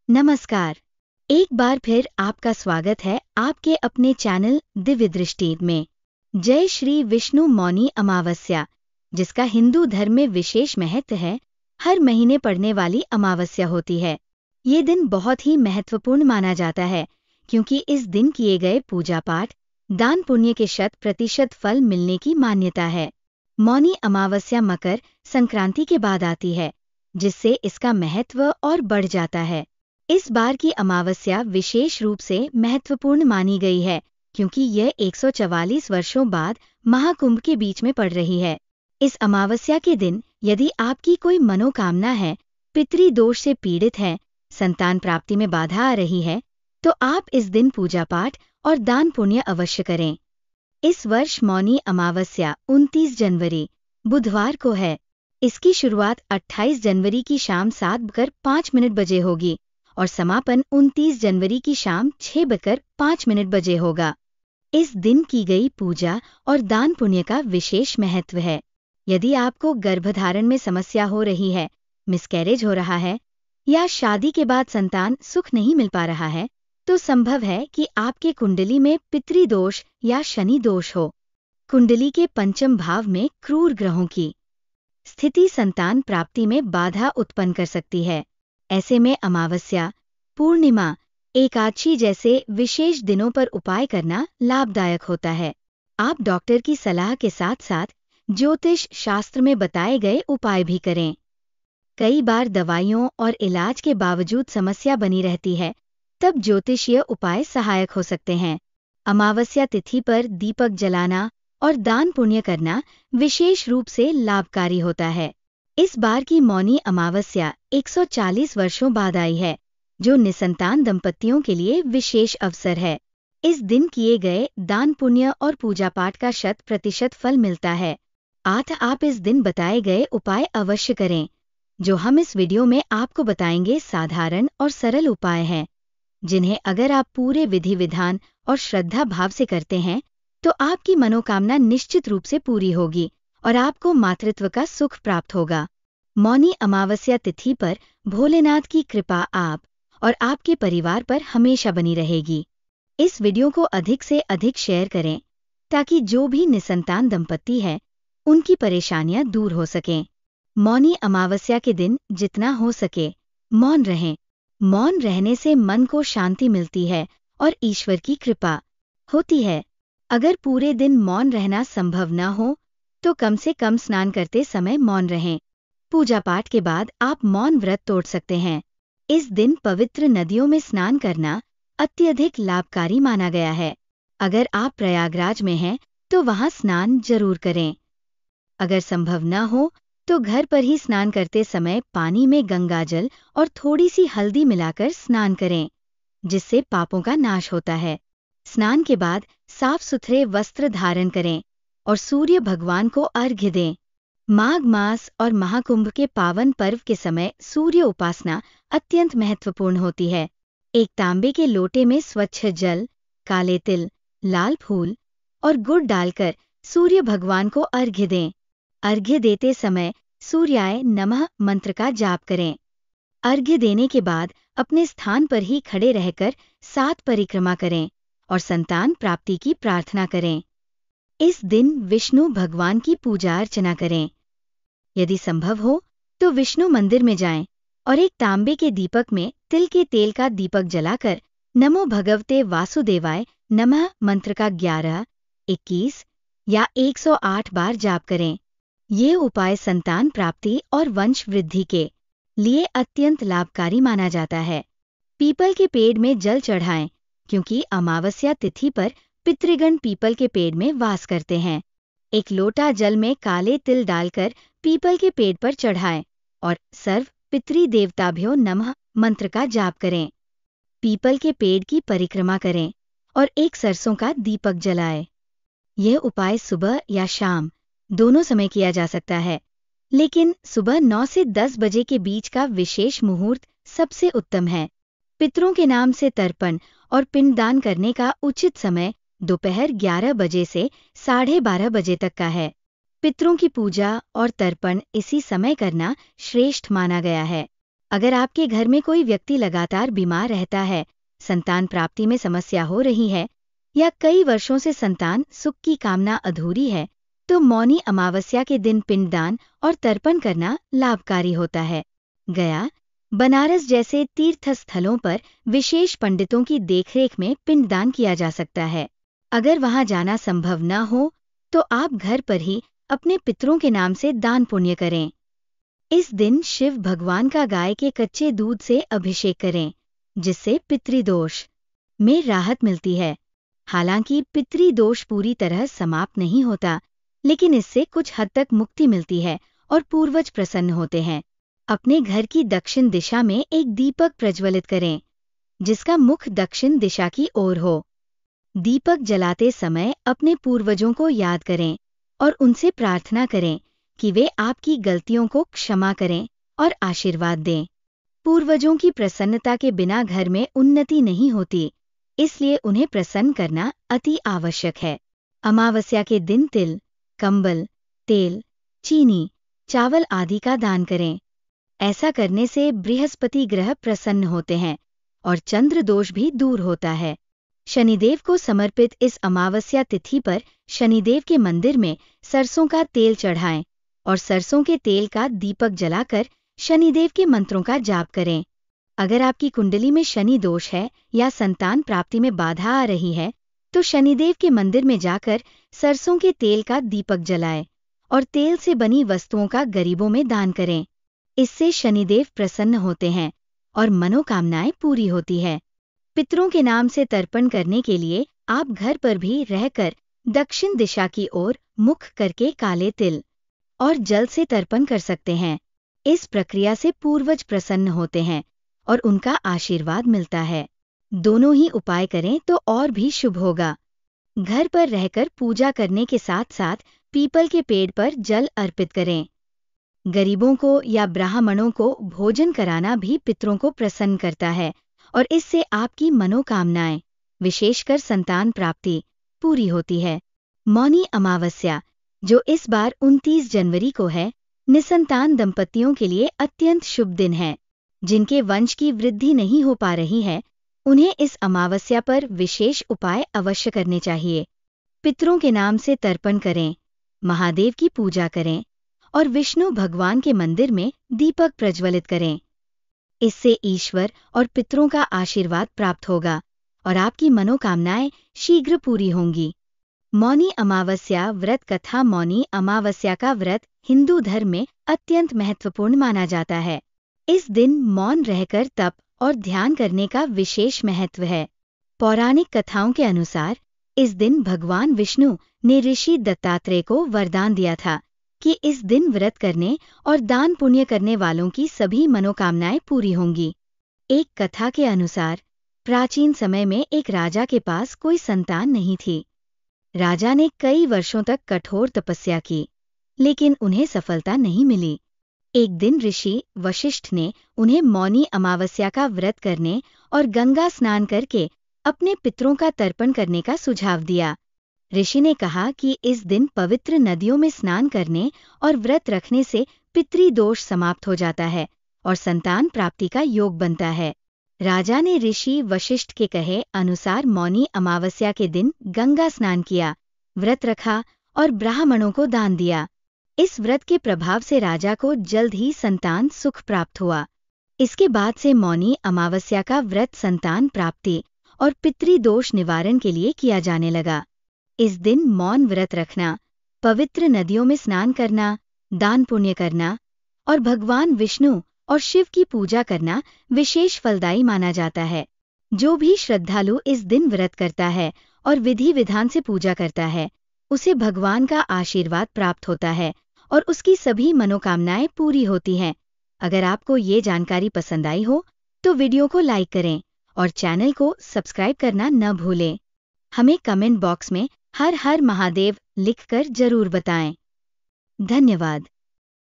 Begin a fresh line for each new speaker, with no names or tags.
नमस्कार। एक बार फिर आपका स्वागत है आपके अपने चैनल दिव्य दृष्टि में। जय श्री विष्णु मौनी अमावस्या, जिसका हिंदू धर्म में विशेष महत्व है, हर महीने पड़ने वाली अमावस्या होती है। ये दिन बहुत ही महत्वपूर्ण माना जाता है क्योंकि इस दिन किए गए पूजा पाठ, दान पुण्य के 100% फल मिलने की मान्यता है। मौनी अमावस्या मकर संक्रांति के बाद आती है, जिससे इसका महत्व और बढ़ जाता है। इस बार की अमावस्या विशेष रूप से महत्वपूर्ण मानी गई है क्योंकि यह 144 वर्षों बाद महाकुंभ के बीच में पड़ रही है। इस अमावस्या के दिन यदि आपकी कोई मनोकामना है, पितृदोष से पीड़ित है, संतान प्राप्ति में बाधा आ रही है, तो आप इस दिन पूजा पाठ और दान पुण्य अवश्य करें। इस वर्ष मौनी अमावस्या 29 जनवरी बुधवार को है। इसकी शुरुआत 28 जनवरी की शाम 7:05 बजे होगी और समापन 29 जनवरी की शाम 6:05 बजे होगा। इस दिन की गई पूजा और दान पुण्य का विशेष महत्व है। यदि आपको गर्भधारण में समस्या हो रही है, मिसकैरेज हो रहा है या शादी के बाद संतान सुख नहीं मिल पा रहा है, तो संभव है कि आपके कुंडली में पितृदोष या शनि दोष हो। कुंडली के पंचम भाव में क्रूर ग्रहों की स्थिति संतान प्राप्ति में बाधा उत्पन्न कर सकती है। ऐसे में अमावस्या, पूर्णिमा, एकादशी जैसे विशेष दिनों पर उपाय करना लाभदायक होता है। आप डॉक्टर की सलाह के साथ साथ ज्योतिष शास्त्र में बताए गए उपाय भी करें। कई बार दवाइयों और इलाज के बावजूद समस्या बनी रहती है, तब ज्योतिषीय उपाय सहायक हो सकते हैं। अमावस्या तिथि पर दीपक जलाना और दान पुण्य करना विशेष रूप से लाभकारी होता है। इस बार की मौनी अमावस्या 140 वर्षों बाद आई है, जो निसंतान दंपतियों के लिए विशेष अवसर है। इस दिन किए गए दान पुण्य और पूजा पाठ का 100% फल मिलता है। आप इस दिन बताए गए उपाय अवश्य करें। जो हम इस वीडियो में आपको बताएंगे साधारण और सरल उपाय हैं, जिन्हें अगर आप पूरे विधि विधान और श्रद्धा भाव से करते हैं, तो आपकी मनोकामना निश्चित रूप से पूरी होगी और आपको मातृत्व का सुख प्राप्त होगा। मौनी अमावस्या तिथि पर भोलेनाथ की कृपा आप और आपके परिवार पर हमेशा बनी रहेगी। इस वीडियो को अधिक से अधिक शेयर करें ताकि जो भी निसंतान दंपति है, उनकी परेशानियां दूर हो सकें। मौनी अमावस्या के दिन जितना हो सके मौन रहें। मौन रहने से मन को शांति मिलती है और ईश्वर की कृपा होती है। अगर पूरे दिन मौन रहना संभव न हो, तो कम से कम स्नान करते समय मौन रहें। पूजा पाठ के बाद आप मौन व्रत तोड़ सकते हैं। इस दिन पवित्र नदियों में स्नान करना अत्यधिक लाभकारी माना गया है। अगर आप प्रयागराज में हैं, तो वहां स्नान जरूर करें। अगर संभव न हो, तो घर पर ही स्नान करते समय पानी में गंगाजल और थोड़ी सी हल्दी मिलाकर स्नान करें, जिससे पापों का नाश होता है। स्नान के बाद साफ सुथरे वस्त्र धारण करें और सूर्य भगवान को अर्घ्य दें। माघ मास और महाकुंभ के पावन पर्व के समय सूर्य उपासना अत्यंत महत्वपूर्ण होती है। एक तांबे के लोटे में स्वच्छ जल, काले तिल, लाल फूल और गुड़ डालकर सूर्य भगवान को अर्घ्य दें। अर्घ्य देते समय सूर्याय नमः मंत्र का जाप करें। अर्घ्य देने के बाद अपने स्थान पर ही खड़े रहकर 7 परिक्रमा करें और संतान प्राप्ति की प्रार्थना करें। इस दिन विष्णु भगवान की पूजा अर्चना करें। यदि संभव हो तो विष्णु मंदिर में जाएं और एक तांबे के दीपक में तिल के तेल का दीपक जलाकर नमो भगवते वासुदेवाय नमः मंत्र का 11, 21 या 108 बार जाप करें। ये उपाय संतान प्राप्ति और वंश वृद्धि के लिए अत्यंत लाभकारी माना जाता है। पीपल के पेड़ में जल चढ़ाएं, क्योंकि अमावस्या तिथि पर पितृगण पीपल के पेड़ में वास करते हैं। एक लोटा जल में काले तिल डालकर पीपल के पेड़ पर चढ़ाएं और सर्व पितृदेवताभ्यो नमः मंत्र का जाप करें। पीपल के पेड़ की परिक्रमा करें और एक सरसों का दीपक जलाएं। यह उपाय सुबह या शाम दोनों समय किया जा सकता है, लेकिन सुबह 9 से 10 बजे के बीच का विशेष मुहूर्त सबसे उत्तम है। पितरों के नाम से तर्पण और पिंडदान करने का उचित समय दोपहर 11 बजे से 12:30 बजे तक का है। पितरों की पूजा और तर्पण इसी समय करना श्रेष्ठ माना गया है। अगर आपके घर में कोई व्यक्ति लगातार बीमार रहता है, संतान प्राप्ति में समस्या हो रही है या कई वर्षों से संतान सुख की कामना अधूरी है, तो मौनी अमावस्या के दिन पिंडदान और तर्पण करना लाभकारी होता है। गया, बनारस जैसे तीर्थ स्थलों पर विशेष पंडितों की देखरेख में पिंडदान किया जा सकता है। अगर वहां जाना संभव न हो तो आप घर पर ही अपने पितरों के नाम से दान पुण्य करें। इस दिन शिव भगवान का गाय के कच्चे दूध से अभिषेक करें, जिससे पितृदोष में राहत मिलती है। हालांकि पितृदोष पूरी तरह समाप्त नहीं होता, लेकिन इससे कुछ हद तक मुक्ति मिलती है और पूर्वज प्रसन्न होते हैं। अपने घर की दक्षिण दिशा में एक दीपक प्रज्वलित करें, जिसका मुख दक्षिण दिशा की ओर हो। दीपक जलाते समय अपने पूर्वजों को याद करें और उनसे प्रार्थना करें कि वे आपकी गलतियों को क्षमा करें और आशीर्वाद दें। पूर्वजों की प्रसन्नता के बिना घर में उन्नति नहीं होती, इसलिए उन्हें प्रसन्न करना अति आवश्यक है। अमावस्या के दिन तिल, कंबल, तेल, चीनी, चावल आदि का दान करें। ऐसा करने से बृहस्पति ग्रह प्रसन्न होते हैं और चंद्र दोष भी दूर होता है। शनिदेव को समर्पित इस अमावस्या तिथि पर शनिदेव के मंदिर में सरसों का तेल चढ़ाएं और सरसों के तेल का दीपक जलाकर शनिदेव के मंत्रों का जाप करें। अगर आपकी कुंडली में शनि दोष है या संतान प्राप्ति में बाधा आ रही है, तो शनिदेव के मंदिर में जाकर सरसों के तेल का दीपक जलाएं और तेल से बनी वस्तुओं का गरीबों में दान करें। इससे शनिदेव प्रसन्न होते हैं और मनोकामनाएं पूरी होती है। पितरों के नाम से तर्पण करने के लिए आप घर पर भी रहकर दक्षिण दिशा की ओर मुख करके काले तिल और जल से तर्पण कर सकते हैं। इस प्रक्रिया से पूर्वज प्रसन्न होते हैं और उनका आशीर्वाद मिलता है। दोनों ही उपाय करें तो और भी शुभ होगा। घर पर रहकर पूजा करने के साथ साथ पीपल के पेड़ पर जल अर्पित करें। गरीबों को या ब्राह्मणों को भोजन कराना भी पितरों को प्रसन्न करता है और इससे आपकी मनोकामनाएं, विशेषकर संतान प्राप्ति, पूरी होती है। मौनी अमावस्या, जो इस बार 29 जनवरी को है, निसंतान दंपतियों के लिए अत्यंत शुभ दिन है। जिनके वंश की वृद्धि नहीं हो पा रही है, उन्हें इस अमावस्या पर विशेष उपाय अवश्य करने चाहिए। पितरों के नाम से तर्पण करें, महादेव की पूजा करें और विष्णु भगवान के मंदिर में दीपक प्रज्वलित करें। इससे ईश्वर और पितरों का आशीर्वाद प्राप्त होगा और आपकी मनोकामनाएं शीघ्र पूरी होंगी। मौनी अमावस्या व्रत कथा। मौनी अमावस्या का व्रत हिंदू धर्म में अत्यंत महत्वपूर्ण माना जाता है। इस दिन मौन रहकर तप और ध्यान करने का विशेष महत्व है। पौराणिक कथाओं के अनुसार इस दिन भगवान विष्णु ने ऋषि दत्तात्रेय को वरदान दिया था कि इस दिन व्रत करने और दान पुण्य करने वालों की सभी मनोकामनाएं पूरी होंगी। एक कथा के अनुसार प्राचीन समय में एक राजा के पास कोई संतान नहीं थी। राजा ने कई वर्षों तक कठोर तपस्या की, लेकिन उन्हें सफलता नहीं मिली। एक दिन ऋषि वशिष्ठ ने उन्हें मौनी अमावस्या का व्रत करने और गंगा स्नान करके अपने पितरों का तर्पण करने का सुझाव दिया। ऋषि ने कहा कि इस दिन पवित्र नदियों में स्नान करने और व्रत रखने से पितृदोष समाप्त हो जाता है और संतान प्राप्ति का योग बनता है। राजा ने ऋषि वशिष्ठ के कहे अनुसार मौनी अमावस्या के दिन गंगा स्नान किया, व्रत रखा और ब्राह्मणों को दान दिया। इस व्रत के प्रभाव से राजा को जल्द ही संतान सुख प्राप्त हुआ। इसके बाद से मौनी अमावस्या का व्रत संतान प्राप्ति और पितृदोष निवारण के लिए किया जाने लगा। इस दिन मौन व्रत रखना, पवित्र नदियों में स्नान करना, दान पुण्य करना और भगवान विष्णु और शिव की पूजा करना विशेष फलदायी माना जाता है। जो भी श्रद्धालु इस दिन व्रत करता है और विधि विधान से पूजा करता है, उसे भगवान का आशीर्वाद प्राप्त होता है और उसकी सभी मनोकामनाएं पूरी होती हैं। अगर आपको ये जानकारी पसंद आई हो तो वीडियो को लाइक करें और चैनल को सब्सक्राइब करना न भूलें। हमें कमेंट बॉक्स में हर हर महादेव लिखकर जरूर बताएं। धन्यवाद।